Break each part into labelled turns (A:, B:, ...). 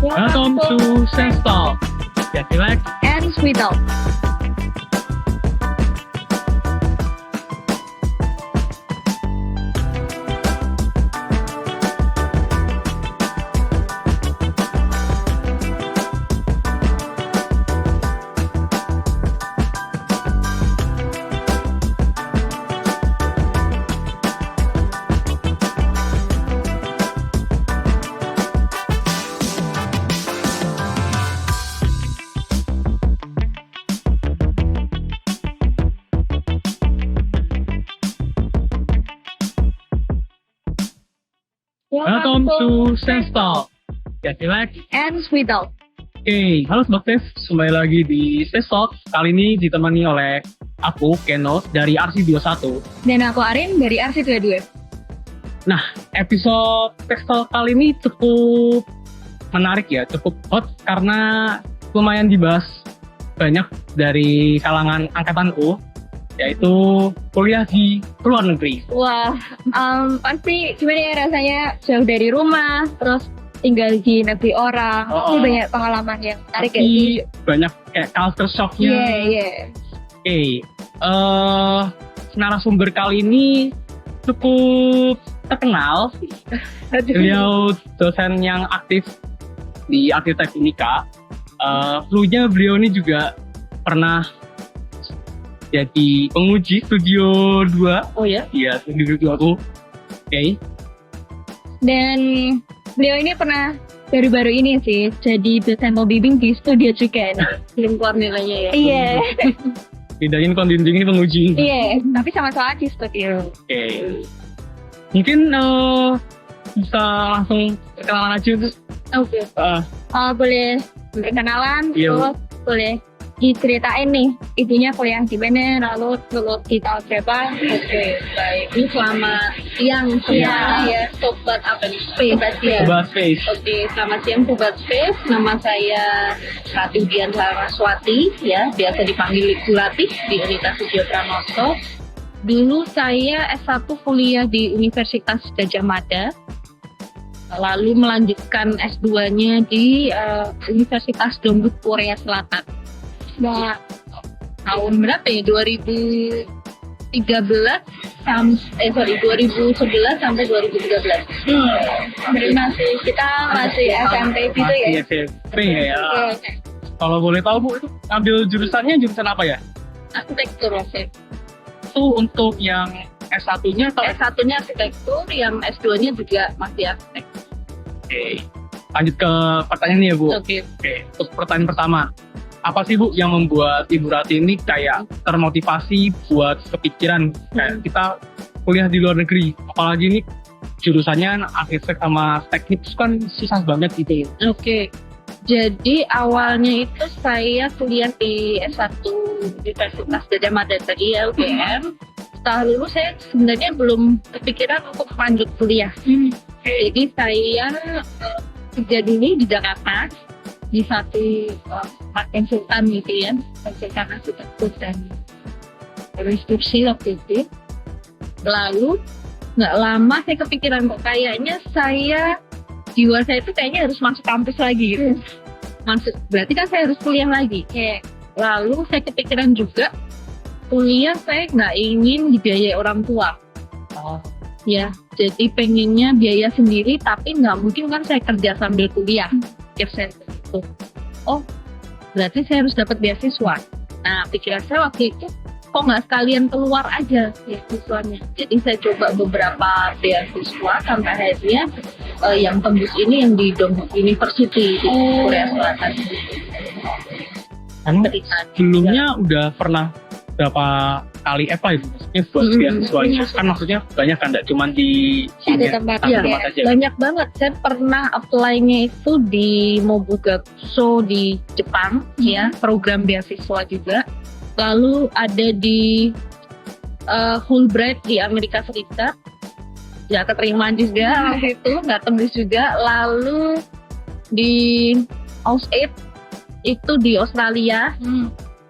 A: Welcome to Sense Talk. Get relaxed
B: and sweet out.
A: Welcome to Sense Talk. Get relaxed
B: and sweet out.
A: Oke, halo Sobat Sense, kembali lagi di Sense Talk. Kali ini ditemani oleh aku, Kenos, dari RC21.
B: Dan aku Arin dari RC22.
A: Nah, episode Sense Talk kali ini cukup menarik ya, cukup hot karena lumayan dibahas banyak dari kalangan angkatanku, yaitu kuliah di luar negeri.
B: Wah, pasti gimana ya rasanya jauh dari rumah, terus tinggal di negeri orang. Pasti banyak pengalaman yang menarik ya sih.
A: Banyak kayak culture shock-nya.
B: Iya.
A: Oke, narasumber kali ini cukup terkenal. Beliau dosen yang aktif di Arsitek Unika. Dulunya beliau ini juga pernah jadi penguji Studio 2.
B: Oh ya?
A: Iya, Studio 2 aku. Oke.
B: Dan beliau ini pernah baru-baru ini sih jadi dosen pembimbing di Studio juga. Belum keluar nilainya ya? Iya.
A: Bedain konditing ini penguji.
B: Iya, tapi sama-sama di studio.
A: Oke. Mungkin bisa langsung kenalan aja tuh.
B: Oke. Boleh kenalan,
A: Iya.
B: terus boleh diceritain nih ibunya kuliah di mana, lalu lulus di tahun berapa.
C: Oke, baik. Ini selamat siang semua ya, Sobat apa nih? Sobat ya.
A: Sobat Space.
C: Oke, selamat siang Sobat Space. Nama saya Ratu Dian Saraswati ya, biasa dipanggil Ibu Latif di Universitas Sujiyo Pranoto. Dulu saya S1 kuliah di Universitas Gadjah Mada. Lalu melanjutkan S2-nya di Universitas Dongguk Korea Selatan.
B: Nah,
C: Tahun berapa ya? 2011 sampai 2013.
B: jadi kita masih SMP gitu ya.
A: Masih SMP ya. Kalau boleh tahu Bu, itu ambil jurusannya jurusan apa ya?
C: Arsitektur ya.
A: Itu untuk yang S1-nya atau
C: S1-nya arsitektur, yang S2-nya juga masih arsitek.
A: Oke. Lanjut ke pertanyaan nih ya Bu.
C: Oke.
A: Untuk pertanyaan pertama. Apa sih Bu yang membuat Ibu Rati ini kayak termotivasi buat kepikiran kayak kita kuliah di luar negeri? Apalagi ini jurusannya arsitek sama teknik kan susah banget gitu.
C: Oke. Jadi awalnya itu saya kuliah di S1 Universitas Gadjah Mada tadi ya, UGM. Setelah lulus saya sebenarnya belum kepikiran untuk lanjut kuliah. Jadi saya kerja dulu di Jakarta di satu konsultan gitu ya, konsultan arsitektur dan konstruksi waktu itu. Lalu nggak lama saya kepikiran kok kayaknya jiwa saya itu kayaknya harus masuk kampus lagi gitu. Berarti kan saya harus kuliah lagi. Lalu saya kepikiran juga kuliah saya nggak ingin dibiayai orang tua. Ya, jadi pengennya biaya sendiri, tapi nggak mungkin kan saya kerja sambil kuliah. Pikir saya gitu. Oh, berarti saya harus dapat beasiswa. Nah, pikiran saya waktu itu, kok nggak sekalian keluar aja beasiswanya. Jadi saya coba beberapa beasiswa sampai akhirnya yang tembus ini yang di Dongguk University di Korea Selatan.
A: Sebelumnya udah pernah berapa kali apply maksudnya buat beasiswanya kan maksudnya banyak kan, nggak cuma di
B: Ada tempat ya.
A: aja.
C: Banyak banget. Saya pernah apply-nya itu di Mobugatsu di Jepang ya, program beasiswa juga. Lalu ada di Fulbright di Amerika Serikat, ya keterima juga waktu itu, nggak tembus juga. Lalu di AusAid itu di Australia,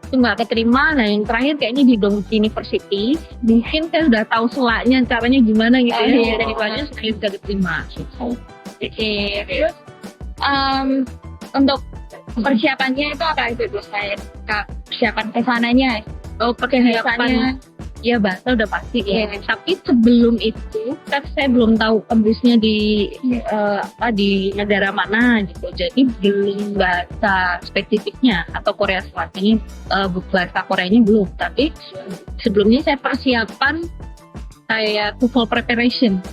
C: itu nggak keterima. Nah yang terakhir kayaknya di Dongguk University, mungkin saya udah tahu selaknya caranya gimana gitu ya, dari banyak saya sudah keterima.
B: Terus untuk persiapannya itu apa itu Bu? Saya persiapan kesananya.
C: Oh, persiapan ya bahasa udah pasti ya. Tapi sebelum itu kan saya belum tahu kampusnya di di negara mana gitu. Jadi belum bahasa spesifiknya atau Korea Selatan bahasa Koreanya belum. Tapi sebelumnya saya persiapan kayak TOEFL preparation.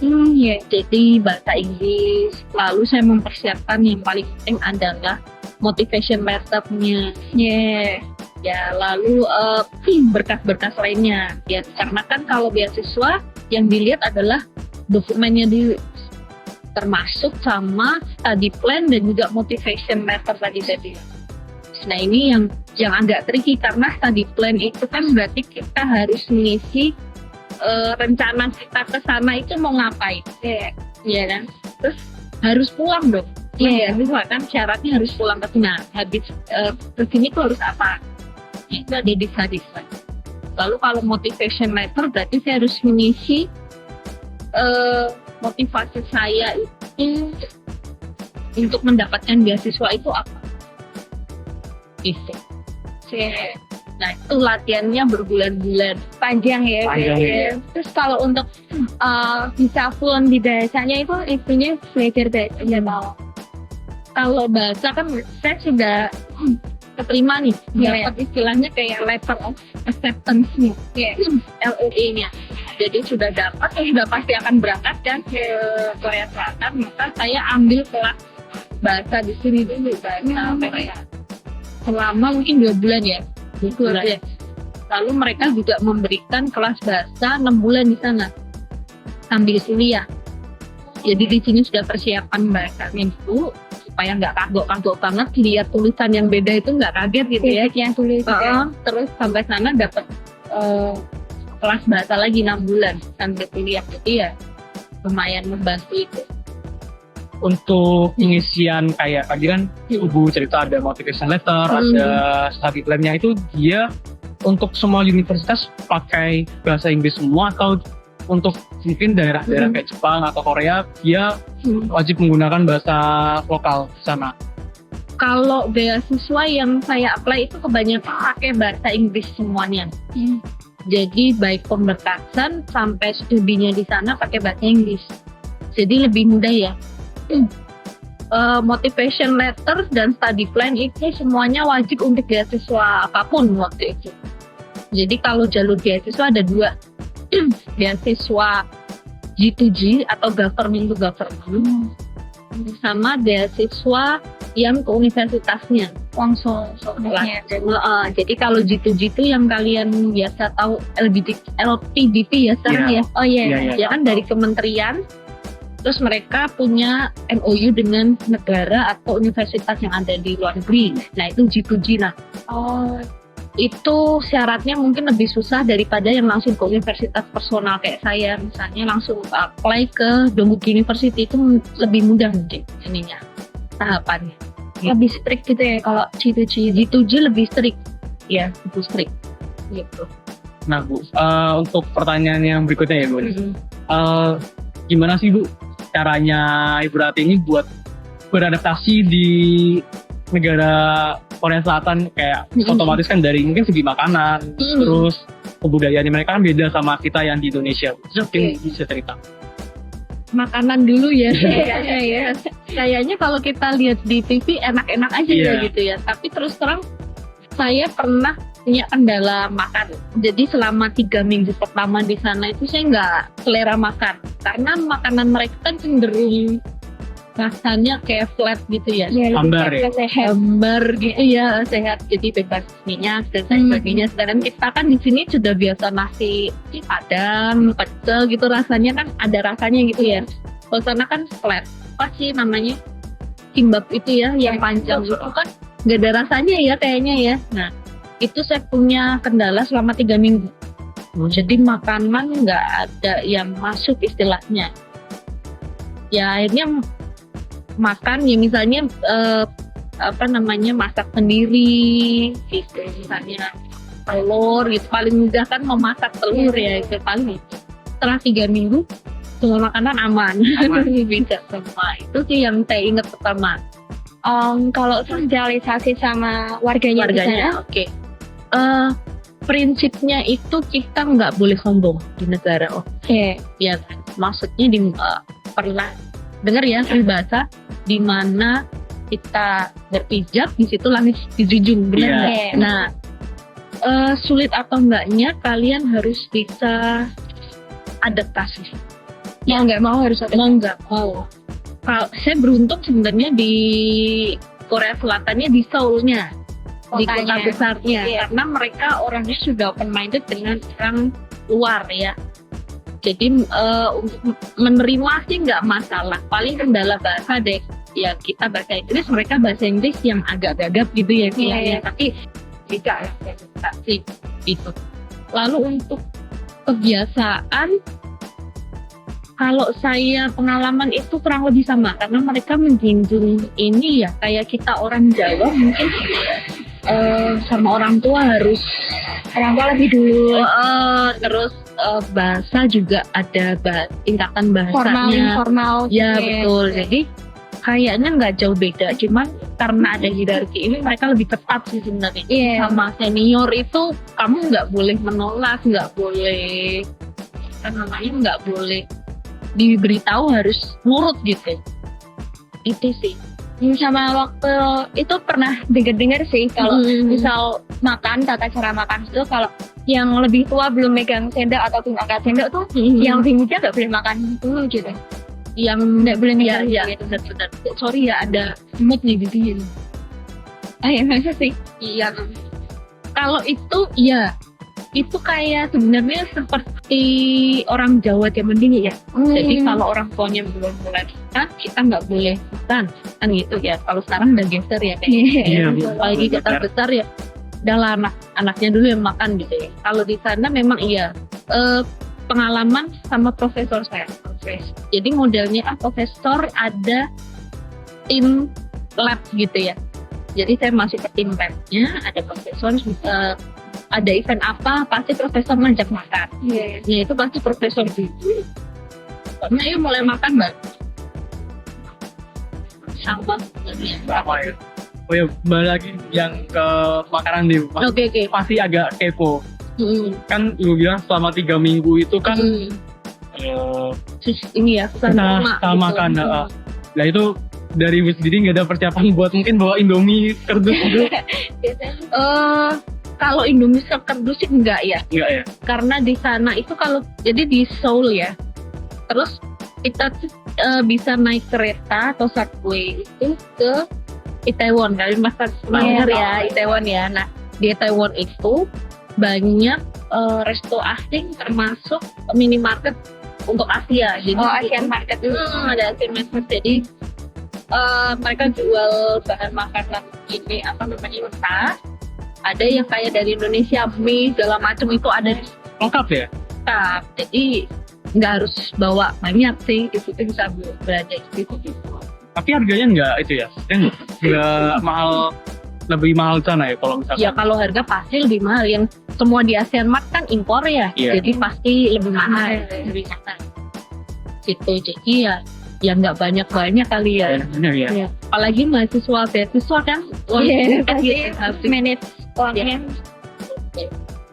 C: Jadi bahasa Inggris. Lalu saya mempersiapkan yang paling penting adalah motivation letternya. Ya, lalu berkas-berkas lainnya. Ya, karena kan kalau beasiswa yang dilihat adalah dokumennya termasuk sama study plan dan juga motivation letter tadi. Nah, ini yang agak tricky karena study plan itu kan berarti kita harus mengisi rencana kita ke sana itu mau ngapain. Ya kan? Terus harus pulang dong. Iya, kan syaratnya harus pulang ke sana. Habis ke sini tuh harus apa? Itu ada di study plan. Lalu kalau motivation letter berarti saya harus mengisi motivasi saya itu untuk mendapatkan beasiswa itu apa? Itu. Nah, itu latihannya berbulan-bulan.
B: Panjang ya. Terus kalau untuk bisa fluent di bahasanya itu intinya belajar bahasa mau.
C: Kalau bahasa kan saya sudah keterima nih, dapat istilahnya kayak letter of acceptance nih, LOA-nya. Jadi sudah dapat, sudah pasti akan berangkat dan ke Korea Selatan, maka saya ambil kelas bahasa di sini dulu, bahasa Korea. Selama mungkin 2 bulan ya. Lalu mereka juga memberikan kelas bahasa 6 bulan di sana sambil kuliah. Jadi di sini sudah persiapan bahasa minggu supaya nggak kagok-kagok banget lihat tulisan yang beda itu nggak kaget gitu ya.
B: Yang tulis.
C: Terus sampai sana dapat kelas bahasa lagi 6 bulan sambil kuliah. Jadi ya lumayan membantu itu.
A: Untuk pengisian kayak tadi kan Ibu cerita ada motivation letter, ada study plan-nya itu dia untuk semua universitas pakai bahasa Inggris semua atau untuk mungkin daerah-daerah kayak Jepang atau Korea dia wajib menggunakan bahasa lokal di sana.
C: Kalau beasiswa yang saya apply itu kebanyakan pakai bahasa Inggris semuanya. Jadi baik pemberkasan sampai studinya di sana pakai bahasa Inggris. Jadi lebih mudah ya. Motivation letter dan study plan itu semuanya wajib untuk beasiswa apapun waktu itu. Jadi kalau jalur beasiswa ada 2. Beasiswa G2G atau government to government sama beasiswa yang ke universitasnya
B: langsung.
C: Jadi kalau G2G itu yang kalian biasa tahu LPDP ya sekarang ya. Ya kan dari kementerian. Terus mereka punya MOU dengan negara atau universitas yang ada di luar negeri. Nah itu G2G lah. Itu syaratnya mungkin lebih susah daripada yang langsung ke universitas personal kayak saya. Misalnya langsung apply ke Dongguk University itu lebih mudah mungkin ininya tahapannya.
B: Lebih strict gitu ya kalau G2G.
C: G2G lebih strict. Ya, lebih strict. Gitu.
A: Nah Bu, untuk pertanyaan yang berikutnya ya Bu. Gimana sih Bu caranya Ibu Rati ini buat beradaptasi di negara Korea Selatan kayak otomatis kan dari mungkin segi makanan, terus kebudayaan mereka kan beda sama kita yang di Indonesia. Mungkin bisa cerita.
C: Makanan dulu ya, kayaknya ya. Kayaknya kalau kita lihat di TV enak-enak aja ya gitu ya. Tapi terus terang saya pernah punya kendala makan. Jadi selama 3 minggu pertama di sana itu saya nggak selera makan karena makanan mereka kan cenderung rasanya kayak flat gitu ya,
A: hambar ya,
C: hambar gitu ya, sehat jadi bebas minyak dan sebagainya. Sedangkan kita kan di sini sudah biasa nasi padang, pecel gitu rasanya kan ada rasanya gitu ya. Kalau sana kan flat, apa sih namanya kimbap itu ya, yang panjang itu kan nggak ada rasanya ya kayaknya ya. Nah itu saya punya kendala selama 3 minggu. Jadi makanan nggak ada yang masuk istilahnya. Ya akhirnya makan ya misalnya masak sendiri gitu, misalnya telur gitu, paling mudah kan memasak telur ya itu paling. Setelah 3 minggu semua makanan aman. Bisa semua. Itu sih yang saya ingat pertama.
B: Kalau sosialisasi sama warganya di sana,
C: warganya. Oke. Prinsipnya itu kita nggak boleh sombong di negara.
B: oke.
C: Ya kan? Maksudnya pernah dengar ya peribahasa di mana kita berpijak di situ langit dijunjung, benar
A: Iya.
C: nggak? Nah, sulit atau enggaknya kalian harus bisa adaptasi.
B: Mau nggak mau harus ada.
C: Mau nggak mau. Kalau saya beruntung sebenarnya di Korea Selatannya di Seoulnya, di kota
B: Kotanya.
C: besarnya,
B: Iya.
C: karena mereka orangnya sudah open minded dengan orang luar ya. Jadi untuk menerima sih nggak masalah. Paling kendala bahasa deh. Ya kita bahasa Inggris, mereka bahasa Inggris yang agak gagap gitu ya istilahnya.
B: Iya.
C: Tapi tidak sih gitu. Lalu untuk kebiasaan, kalau saya pengalaman itu kurang lebih sama karena mereka menjunjung ini ya kayak kita orang Jawa mungkin sama orang tua harus
B: Orang tua lebih dulu.
C: terus bahasa juga ada tingkatan
B: Formal,
C: bahasanya.
B: informal.
C: Ya
B: gitu
C: betul. Jadi kayaknya nggak jauh beda, cuman karena ada hierarki ini mereka lebih ketat sih sebenarnya.
B: Iya.
C: Sama senior itu kamu nggak boleh menolak, nggak boleh nggak boleh diberitahu harus nurut gitu. Itu sih.
B: Sama waktu itu pernah dengar sih kalau
C: Hmm.
B: misal makan, tata cara makan itu kalau yang lebih tua belum megang sendok atau belum angkat sendok tuh yang lebih muda nggak boleh makan dulu gitu.
C: yang
B: Nggak boleh
C: ya
B: megang
C: ya
B: gitu.
C: benar-benar. Sorry ya ada mood nih di sini.
B: Ya masa sih?
C: Iya. Kalau itu ya itu kayak sebenarnya seperti orang Jawa zaman dulu ya. Jadi kalau orang tuanya belum mulai makan, kita nggak boleh makan kan gitu ya. Kalau sekarang udah geser ya
A: Iya,
C: kayaknya.
A: betul.
C: Apalagi kita besar ya. Udahlah anaknya dulu yang makan gitu ya. Kalau di sana memang iya. Pengalaman sama profesor saya. Jadi modelnya profesor ada tim lab gitu ya. Jadi saya masuk ke tim labnya, ada profesor, ada event apa, pasti profesor ngajak makan.
B: Iya.
C: Ya itu pasti profesor dulu. Karena ya mulai makan mbak. Sama.
A: Apa ya? Oh ya, balik lagi yang ke makanan nih.
C: Oke.
A: Pasti agak kepo.
C: Hmm.
A: Kan lu bilang selama 3 minggu itu kan
C: Terus ini ya,
A: Nah, sama
C: gitu.
A: kan. Nah itu dari Ibu sendiri nggak ada persiapan buat mungkin bawa Indomie kerdus gitu?
C: Kalau Indomie kerdus sih enggak ya.
A: Enggak ya?
C: Karena di sana itu kalau jadi di Seoul ya, terus kita tuh, bisa naik kereta atau subway itu ke Itaewon. Kalian pasti dengar ya Itaewon ya. Nah di Itaewon itu banyak resto asing termasuk minimarket untuk Asia. Jadi
B: Asian market.
C: ada Asian market. Jadi mereka jual bahan makanan ini apa namanya mentah. Ada yang kayak dari Indonesia, mie segala macam itu ada di
A: Lengkap ya?
C: Tetap. Jadi nggak harus bawa banyak sih, di situ bisa berada di situ.
A: Tapi harganya nggak itu ya? Nggak mahal, lebih mahal sana ya kalau misalkan?
C: Ya kalau harga pasti lebih mahal. Yang semua di ASEAN Mart kan impor ya,
A: Iya.
C: jadi pasti lebih mahal. Lebih mahal. Gitu. Jadi ya nggak banyak kali ya.
A: Bener ya?
C: Ya. Apalagi beasiswa kan,
B: Iya,
C: kan
B: pasti
C: gitu, harus
B: manage uangnya.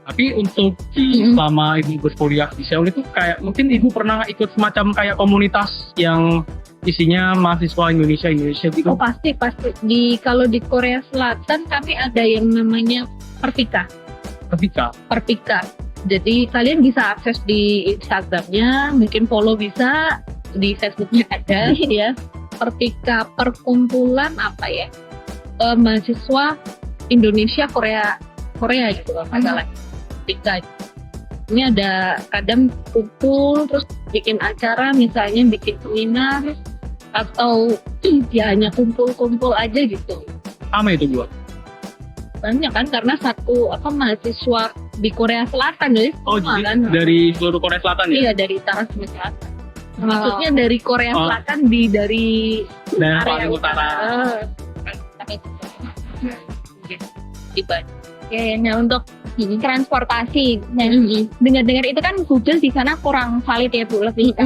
A: Tapi untuk selama ibu berkuliah di Seoul itu kayak mungkin ibu pernah ikut semacam kayak komunitas yang isinya mahasiswa Indonesia gitu.
C: Oh pasti kalau di Korea Selatan kami ada yang namanya Perpika.
A: Ketika
C: Jadi kalian bisa akses di Instagramnya, mungkin follow bisa, di Facebooknya ada ya. Perpika, perkumpulan apa ya? Mahasiswa Indonesia Korea gitu kalau nggak salah. Perpika. Ini ada kadang kumpul terus bikin acara, misalnya bikin seminar atau ya hanya kumpul aja gitu.
A: sama itu gua.
C: Banyak kan karena satu mahasiswa di Korea Selatan jadi
A: Oh
C: semua
A: jadi
C: kan.
A: dari seluruh Korea Selatan ya?
C: Iya dari utara sampai selatan. Maksudnya dari Korea
A: Oh.
C: Selatan dari
A: Daerah
C: area
A: paling utara.
C: Di Bandung.
B: Oke, nah untuk transportasi, nah dengar-dengar itu kan Google di sana kurang valid ya Bu, lebih ke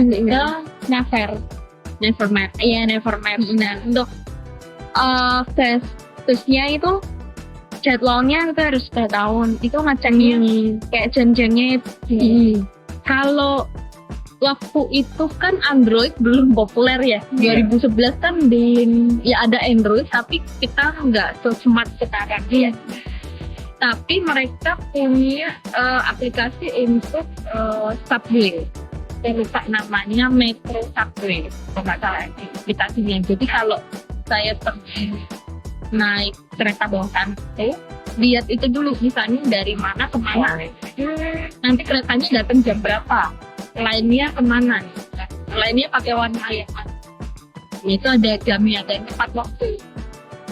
B: Naver.
C: Never met.
B: Iya, Never Maps. Nah, untuk Terusnya itu jadwalnya itu harus 2 tahun. Itu ngeceknya kayak jam-jamnya.
C: Kalau waktu itu kan Android belum populer ya. 2011 kan belum, ya ada Android tapi kita nggak se-smart sekarang ya. Tapi mereka punya aplikasi untuk subway. Saya lupa namanya Metro Subway. Kalau nggak salah aplikasinya. Jadi kalau saya pergi naik kereta bawah tanah, lihat itu dulu misalnya dari mana ke mana. Nanti keretanya datang jam berapa, lainnya kemana, lainnya pakai warna yang mana. Itu ada jamnya, ada tepat waktu.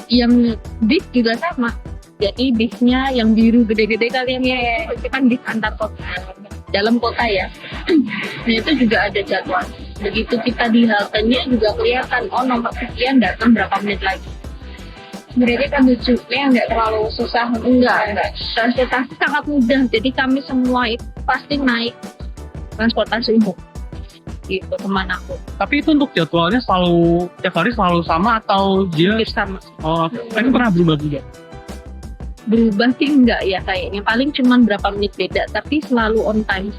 C: Yang bis juga sama. Jadi bisnya yang biru gede-gede kalian ya, itu kan bis antar kota, dalam kota ya. Nah itu juga ada jadwal. Begitu kita di haltenya juga kelihatan, oh nomor sekian datang berapa menit lagi.
B: Berarti kan lucunya nggak terlalu susah.
C: Enggak. Transportasi sangat mudah. Jadi kami semua itu pasti naik transportasi umum. Gitu kemanapun.
A: Tapi itu untuk jadwalnya selalu tiap hari selalu sama atau dia
C: Hampir sama.
A: oh kan pernah berubah juga?
C: Berubah sih enggak ya kayaknya. Paling cuma berapa menit beda. Tapi selalu on time.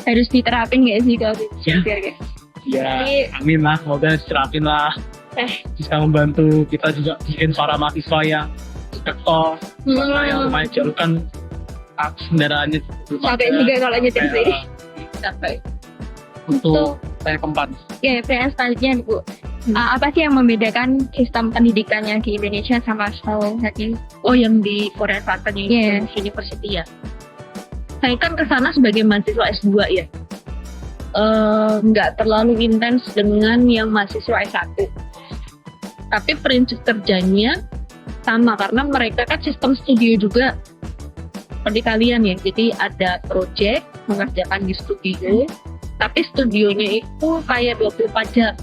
B: Harus diterapin nggak sih kalau
A: Ya.
B: guys?
A: Ya, amin lah, semoga diterapin lah. Bisa membantu kita juga bikin para mahasiswa yang sektor yang lumayan jauh kan kendaraannya
B: Capek juga kalau nyetir sih.
C: Capek.
A: untuk saya keempat.
B: Ya, PS selanjutnya Bu. Apa sih yang membedakan sistem pendidikannya di Indonesia sama ini?
C: Oh yang di Korea Selatan yang
B: Yeah.
C: University ya. Saya kan kesana sebagai mahasiswa S2 ya. Nggak terlalu intens dengan yang mahasiswa S1. Tapi prinsip kerjanya sama karena mereka kan sistem studio juga seperti kalian ya. Jadi ada project mengerjakan di studio, tapi studionya itu kayak 24 jam.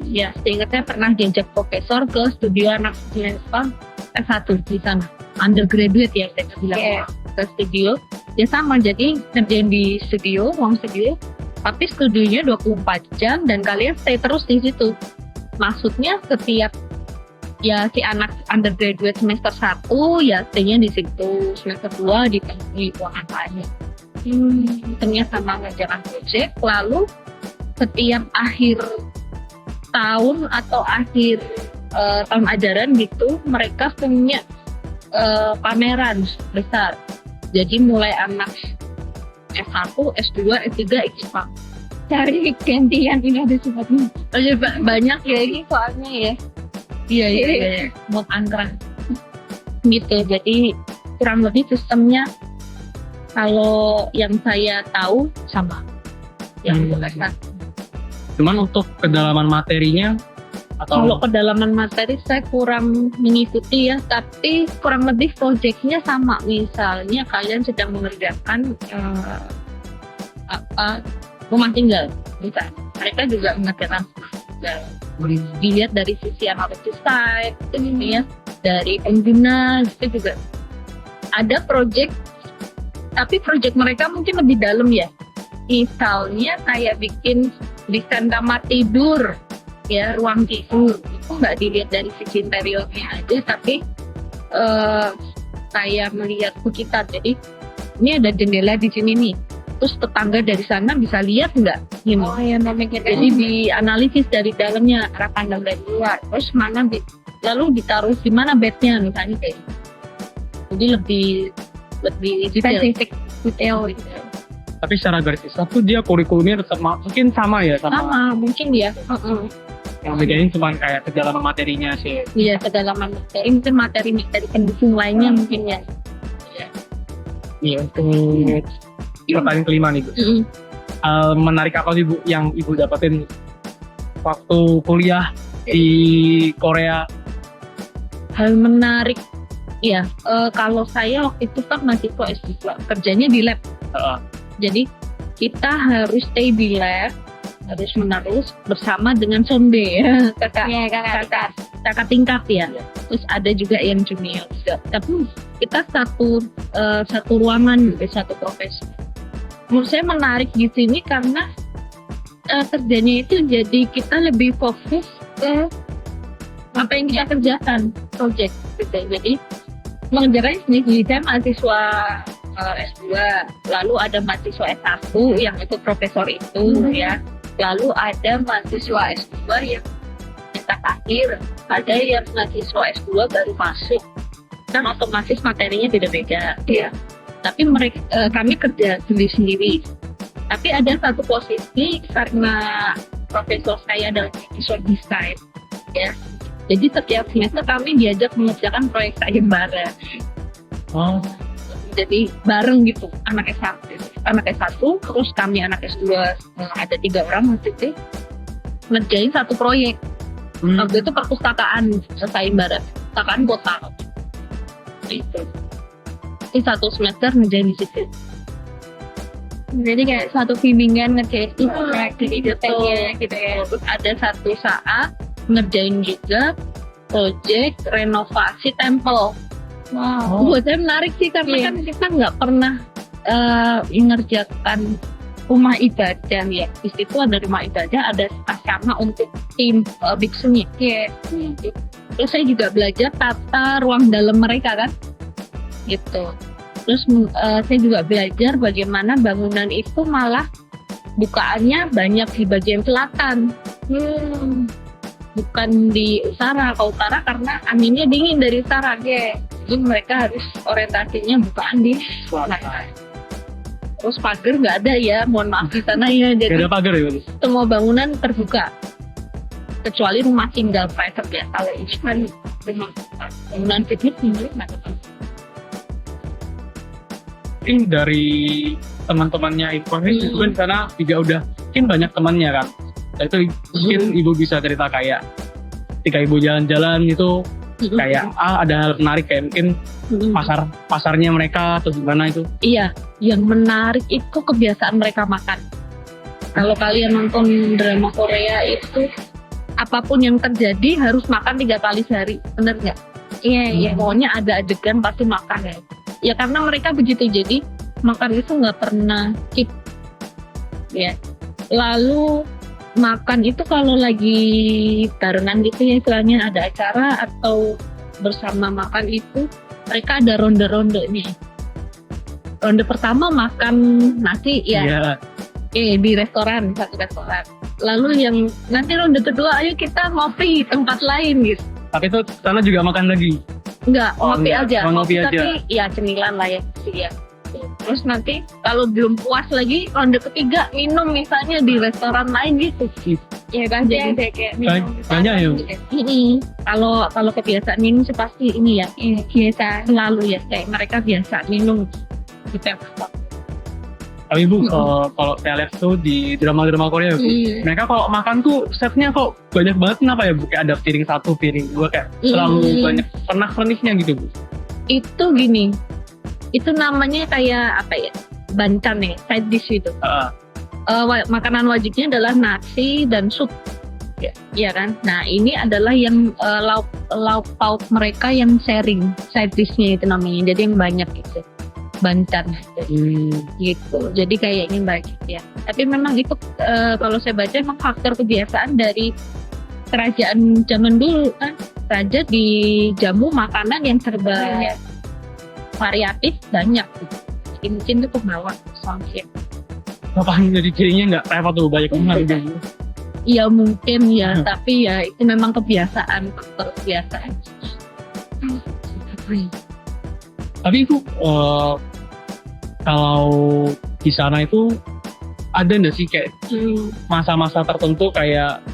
C: Ya, seingat saya pernah diajak profesor ke studio anak S1 di sana. Undergraduate ya saya bilang ke studio. Ya sama, jadi kerjain di studio, ruang studio, tapi studionya 24 jam dan kalian stay terus di situ. Maksudnya setiap ya si anak undergraduate semester 1 ya stay-nya di situ, semester 2 di ruangan lain. Ternyata sama ngerjakan project, lalu setiap akhir tahun atau akhir tahun ajaran gitu mereka punya pameran besar. Jadi mulai anak S1, S2, S3, IPA.
B: Cari gantian ini ada sebabnya.
C: Banyak ya ini soalnya ya. Iya. Mood angkran. Gitu. Jadi kurang lebih sistemnya kalau yang saya tahu sama. Yang
A: Cuman untuk kedalaman materinya atau
C: kalau kedalaman materi saya kurang mengikuti ya, tapi kurang lebih proyeknya sama. Misalnya kalian sedang mengerjakan rumah tinggal, misalnya mereka juga mengerjakan dilihat dari sisi analisis site, gitu ya, dari pengguna itu juga ada proyek, tapi proyek mereka mungkin lebih dalam ya. Misalnya kayak bikin desain kamar tidur, ya ruang tidur itu nggak dilihat dari sisi interiornya aja, tapi kayak melihat sekitar. Jadi ini ada jendela di sini nih, terus tetangga dari sana bisa lihat nggak?
B: Oh ya,
C: Jadi dianalisis dari dalamnya, arah pandang dari luar, terus mana lalu ditaruh di mana bednya misalnya kayak. Jadi lebih
B: spesifik detail gitu.
A: tapi secara garis besar tuh dia kurikulumnya tetap mungkin sama ya
C: Sama mungkin ya.
A: yang bedanya cuma kayak kedalaman materinya sih.
C: Iya, kedalaman materi, mungkin materi pendukung lainnya mungkin ya.
A: Iya, untuk pertanyaan kelima nih Bu. Menarik apa sih Bu yang Ibu dapetin waktu kuliah di Korea?
C: Hal menarik ya, kalau saya waktu itu kan mahasiswa S2, kerjanya di lab. Jadi kita harus stay di lab, harus menerus bersama dengan sonde ya, kakak tingkat ya. Terus ada juga yang junior juga. Tapi kita satu ruangan, satu profesi. Menurut saya menarik di sini karena kerjanya itu jadi kita lebih fokus ke apa yang kita kerjakan project gitu. Jadi mengerjakan sendiri. Saya mahasiswa S2, lalu ada mahasiswa S1 yang itu profesor itu ya, lalu ada mahasiswa S2 yang tingkat akhir, ada yang mahasiswa S2 baru masuk, kan otomatis materinya beda-beda ya. Tapi mereka kami kerja sendiri-sendiri. Tapi ada satu posisi karena profesor saya adalah profesor desain ya. Jadi setiap semester kami diajak mengerjakan proyek sains bareng.
A: Oh,
C: Jadi bareng gitu, anak S1, terus kami anak S2 ada 3 orang waktu itu ngerjain satu proyek. Waktu itu perpustakaan sayembara, perpustakaan kota. Itu. Di satu semester ngerjain di situ.
B: Jadi kayak suatu bimbingan ngerjain proyek di detailnya gitu ya.
C: Terus ada satu saat ngerjain juga project renovasi tempel.
B: Wow.
C: Buat saya menarik sih karena kan kita nggak pernah mengerjakan rumah ibadah ya. Di situ ada rumah ibadah, ada asrama untuk tim biksunya.
B: Iya.
C: Terus saya juga belajar tata ruang dalam mereka kan, gitu. Terus saya juga belajar bagaimana bangunan itu malah bukaannya banyak di bagian selatan, bukan di utara. Kalau utara karena anginnya dingin dari utara, jadi mereka harus orientasinya bukaan di selatan. Terus pagar nggak ada ya, mohon maaf di sana ya.
A: gak
C: Jadi
A: ada pagar ya, Bu?
C: semua bangunan terbuka kecuali rumah tinggal private ya. Kalau ini kan bangunan bisnis ini nggak ada.
A: Mungkin dari teman-temannya informasi itu kan sana juga udah mungkin banyak temannya kan. Nah, itu mungkin ibu bisa cerita kayak ketika ibu jalan-jalan itu kayak ada hal menarik kayak mungkin pasarnya mereka atau gimana itu.
C: Iya, yang menarik itu kebiasaan mereka makan. Kalau kalian nonton drama Korea itu apapun yang terjadi harus makan 3 kali sehari, bener nggak? Iya. Pokoknya ada adegan pasti makan ya. Ya karena mereka begitu, jadi makan itu nggak pernah skip. Ya. Lalu makan itu kalau lagi barengan gitu ya, istilahnya ada acara atau bersama makan itu mereka ada ronde-ronde nih. Ronde pertama makan nasi ya. Di restoran, satu restoran. Lalu yang nanti ronde kedua ayo kita ngopi di tempat lain gitu.
A: Tapi itu sana juga makan lagi.
C: Enggak, ngopi
A: enggak.
C: aja.
A: Ngopi aja.
C: Tapi ya cemilan lah ya. Iya. Terus nanti kalau belum puas lagi ronde ketiga minum misalnya di restoran lain gitu.
B: Iya kan, jadi kayak
A: Banyak ya.
C: Kalau kebiasaan minum sih pasti ini ya. Biasa selalu ya, kayak mereka biasa minum gitu.
A: Tapi Bu, kalau saya lihat tuh di drama-drama Korea Bu, mereka kalau makan tuh setnya kok banyak banget, kenapa ya Bu? Kayak ada piring 1, piring 2, kayak terlalu banyak pernak-perniknya gitu Bu.
C: Itu gini, itu namanya kayak apa ya? Bancan ya, side dish itu. Makanan wajibnya adalah nasi dan sup. Ya kan? Nah, ini adalah yang lauk pauk mereka yang sharing, side dish-nya itu namanya. Jadi yang banyak itu. Bancan gitu. Jadi kayaknya banyak ya. Tapi memang itu kalau saya baca memang faktor kebiasaan dari kerajaan zaman dulu kan. Raja dijamu makanan yang serba variatif banyak. Mungkin itu pembawa soalnya.
A: Apa jadi cirinya nggak repot tuh banyak banget?
C: Iya mungkin ya, tapi ya itu memang kebiasaan, faktor kebiasaan.
A: Tapi itu kalau di sana itu ada nggak sih kayak masa-masa tertentu kayak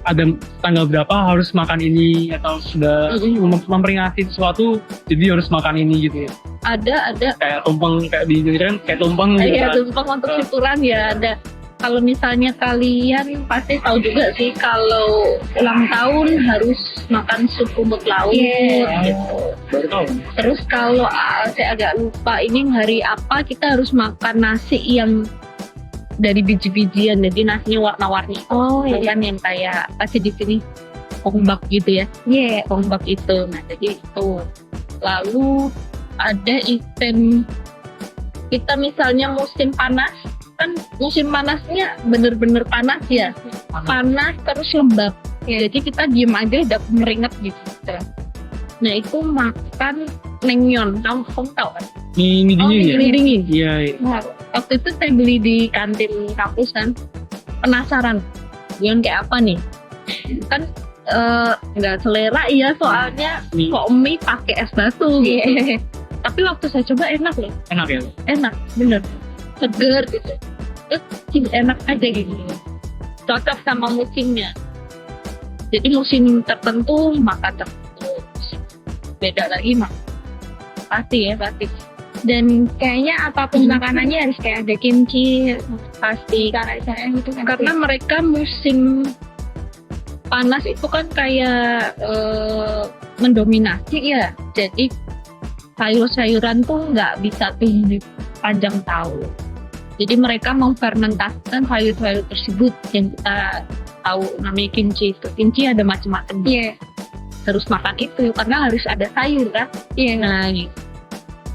A: ada tanggal berapa harus makan ini atau sudah memperingati sesuatu jadi harus makan ini gitu ya?
C: Ada
A: Kayak tumpeng, kayak di Indonesia kan kayak tumpeng gitu
C: iya,
A: kan?
C: tumpeng untuk syukuran ya ada. Kalau misalnya kalian pasti tahu juga sih kalau ulang tahun harus makan sup rumput laut gitu.
A: Baru tahu.
C: Terus kalau saya agak lupa ini hari apa kita harus makan nasi yang dari biji-bijian, jadi nasinya warna-warni. Kan yang kayak pasti di sini kongbak gitu ya. Kongbak itu. Nah jadi itu. Lalu ada event kita misalnya musim panas. Kan musim panasnya bener-bener panas ya, panas terus lembab. Jadi kita diem aja udah meringet gitu. Nah itu makan naengmyeon, kamu tahu kan?
A: Mie dingin ya?
C: Mie dingin.
A: Iya, iya.
C: Nah, waktu itu saya beli di kantin kampus kan, penasaran, naengmyeon kayak apa nih? Kan nggak selera ya soalnya
A: Mie.
C: kok mie pakai es batu gitu.
B: Iya.
C: Tapi waktu saya coba enak loh,
A: Enak ya?
C: enak bener, seger gitu. Enak aja gitu, cocok sama musimnya. Jadi musim tertentu makan tertentu, beda lagi mah pasti.
B: Dan kayaknya apapun makanannya harus kayak ada kimchi,
C: Pasti
B: karena saya gitu kan.
C: karena mereka musim panas itu kan kayak mendominasi ya, jadi sayur-sayuran tuh nggak bisa tumbuh panjang tahun. Jadi mereka memfermentasikan sayur-sayur tersebut yang kita tahu namanya kimchi itu. Kimchi ada macam-macam.
B: Iya.
C: Harus makan itu karena harus ada sayur kan.
B: Iya.
C: Nah,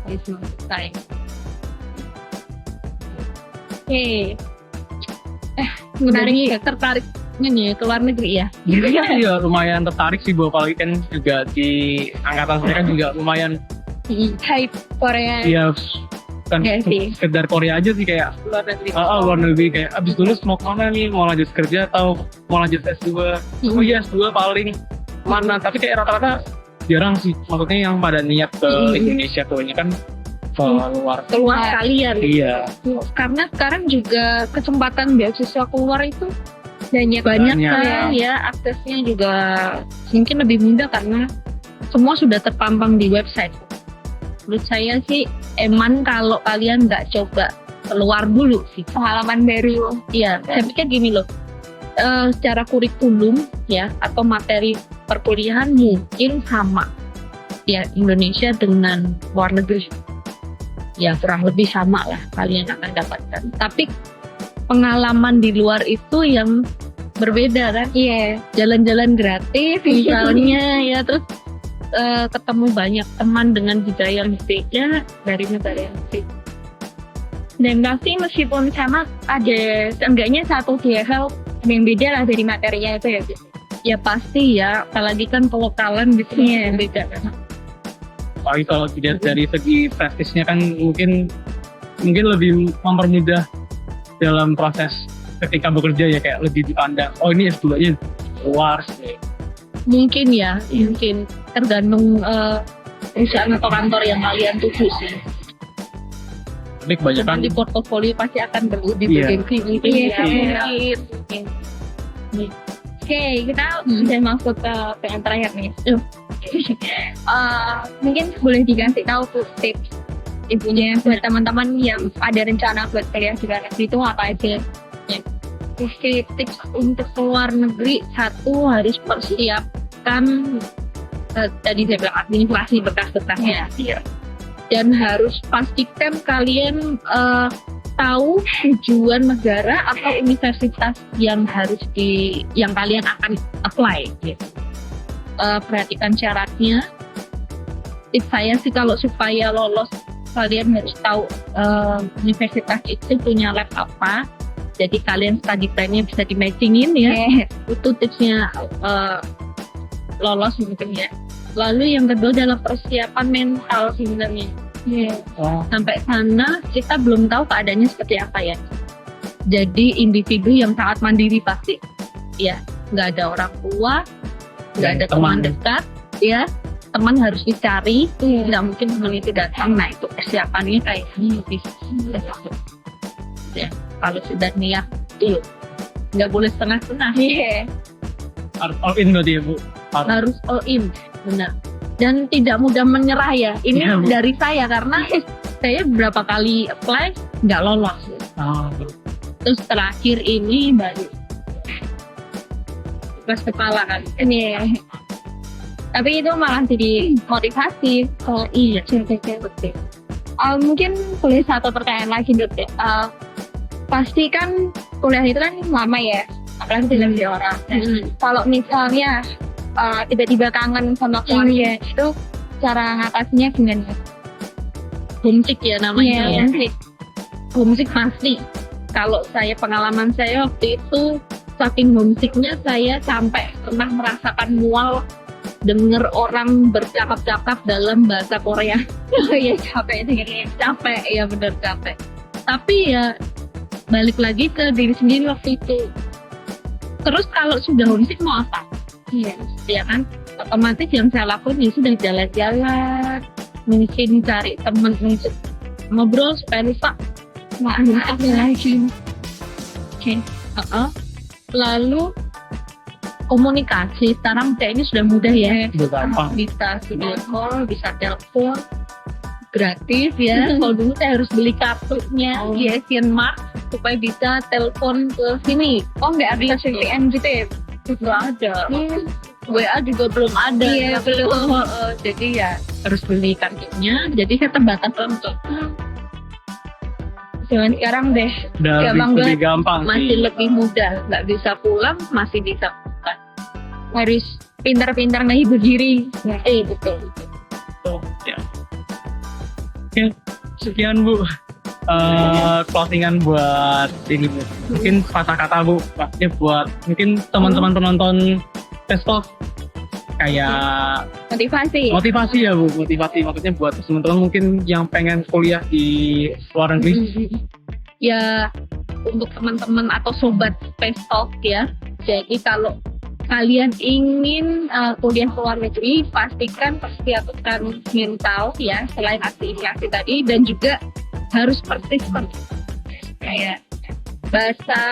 C: itu maksud saya.
B: Oke.
C: Menarik,
B: Menarik.
C: tertariknya nih ke luar negeri ya.
A: Iya, lumayan tertarik sih, Bu. Apalagi kan juga di angkatan saya kan juga lumayan,
B: Hype Korea.
A: ya kan
B: Iya sih.
A: sekedar Korea aja sih, kayak
C: Luar negeri.
A: luar negeri, kayak abis lulus mau kemana nih, mau lanjut kerja atau mau lanjut S2. Oh iya, S2 paling mana, tapi kayak rata-rata jarang sih, maksudnya yang pada niat ke Indonesia tuh ini kan ke luar.
C: Keluar sekalian.
A: Iya,
C: Karena sekarang juga kesempatan beasiswa keluar itu banyak
A: Banyak.
C: kan ya, aksesnya juga mungkin lebih mudah karena semua sudah terpampang di website. Menurut saya sih eman kalau kalian nggak coba keluar dulu sih.
B: Pengalaman baru.
C: Iya, saya pikir gini loh, secara kurikulum ya atau materi perkuliahan mungkin sama ya Indonesia dengan luar negeri. Ya kurang lebih sama lah kalian akan dapatkan. Tapi pengalaman di luar itu yang berbeda kan.
B: Iya.
C: Jalan-jalan gratis misalnya ya, terus ketemu banyak teman dengan budaya yang beda dari negara yang berbeda.
B: Dan pasti meskipun sama ada seenggaknya satu hal yang beda lah dari materinya itu ya.
C: Ya pasti ya, apalagi kan pelokalan gitu
B: Iya.
C: beda kan.
A: apalagi kalau dilihat dari segi prestisnya kan mungkin lebih mempermudah dalam proses ketika bekerja ya, kayak lebih dipandang, oh ini S2-nya luar sih.
C: Mungkin ya, mungkin tergantung perusahaan atau kantor yang kalian tuju sih.
A: Tapi kebanyakan
C: Cuman di portofolio pasti akan berlebih
A: Iya.
C: bergengsi mungkin
B: Iya,
C: ya.
B: mungkin. Oke, kita udah masuk ke yang terakhir nih. Mungkin boleh dikasih tahu tuh tips ibunya buat teman-teman yang ada rencana buat kuliah di luar negeri itu apa aja?
C: Oke, tips untuk keluar negeri, satu harus persiapkan tadi saya bilang administrasi berkas-berkasnya. Dan harus pastikan kalian tahu tujuan negara atau universitas yang yang kalian akan apply gitu. Perhatikan syaratnya. Tips saya sih kalau supaya lolos kalian harus tahu universitas itu punya lab apa. Jadi kalian study plan-nya bisa di-matchingin ya. Itu tipsnya lolos mungkin ya. Lalu yang kedua adalah persiapan mental sebenarnya.
A: oh,
C: Sampai sana kita belum tahu keadaannya seperti apa ya. Jadi individu yang sangat mandiri pasti. Ya, nggak ada orang tua, nggak ada teman dekat, ya. Teman harus dicari, nggak mungkin teman itu datang. Nah itu persiapannya kayak lebih. Ya, kalau sudah niat dulu, nggak boleh setengah-setengah.
A: harus all in berarti ya, Bu.
C: Harus all in, benar. Dan tidak mudah menyerah ya. Ini
A: Iya, Bu.
C: dari saya karena saya beberapa kali apply nggak lolos.
A: Ah,
C: Terus terakhir ini baru keras kepala kan.
B: Ini. Tapi itu malah jadi motivasi.
C: Oh iya,
B: Betul. Mungkin boleh satu pertanyaan lagi Dut ya. Pasti kan kuliah itu kan lama ya, apalagi di orang. Kalau misalnya tiba-tiba kangen sama keluarga itu cara ngatasinnya gimana?
C: homesick ya namanya.
B: Iya.
C: Homesick pasti. Kalau pengalaman saya waktu itu saking homesicknya saya sampai pernah merasakan mual denger orang bercakap-cakap dalam bahasa Korea.
B: Oh iya, capek dengernya.
C: Capek, ya bener capek. Tapi ya balik lagi ke diri sendiri waktu itu. Terus kalau sudah homesick mau apa?
B: Iya.
C: Ya kan? Otomatis yang saya lakukan ya sudah jalan-jalan, mungkin cari temen untuk ngobrol supaya lupa.
B: Maaf lagi. Oke.
C: Lalu komunikasi sekarang kayaknya sudah mudah ya.
A: Udah gampang.
C: Bisa video call, bisa telepon gratis ya. Kalau dulu saya harus beli kartunya di Asian Mart supaya bisa telepon ke sini.
B: Oh nggak ada VPN gitu ya?
C: Nggak ada. WA juga belum ada.
B: Iya, belum.
C: Jadi ya harus beli kartunya. Jadi saya terbatas untuk
B: Jangan sekarang deh.
A: Udah
B: Gampang
A: lebih
B: banget.
A: gampang
C: masih
A: sih.
C: lebih mudah. Nggak bisa pulang, masih bisa buka.
B: Harus pintar-pintar menghibur diri.
C: Betul.
A: Tuh, ya. Oke, sekian Bu. Closingan buat ini Bu. Mungkin kata-kata Bu, ya buat mungkin teman-teman penonton Testalk kayak motivasi ya Bu, motivasi maksudnya buat teman-teman mungkin yang pengen kuliah di luar negeri.
C: Ya untuk teman-teman atau sobat Space Talk ya. Jadi kalau kalian ingin kuliah ke luar negeri, pastikan persiapkan mental ya, selain aktivitas tadi, dan juga harus persisten. Kayak bahasa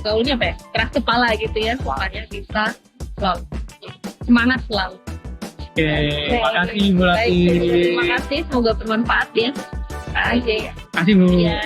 C: gaulnya apa ya? Keras kepala gitu ya, soalnya bisa selalu semangat selalu.
A: Oke, makasih Bu Lati.
C: Baik, terima kasih, semoga bermanfaat ya.
A: Makasih Bu.
C: Ya.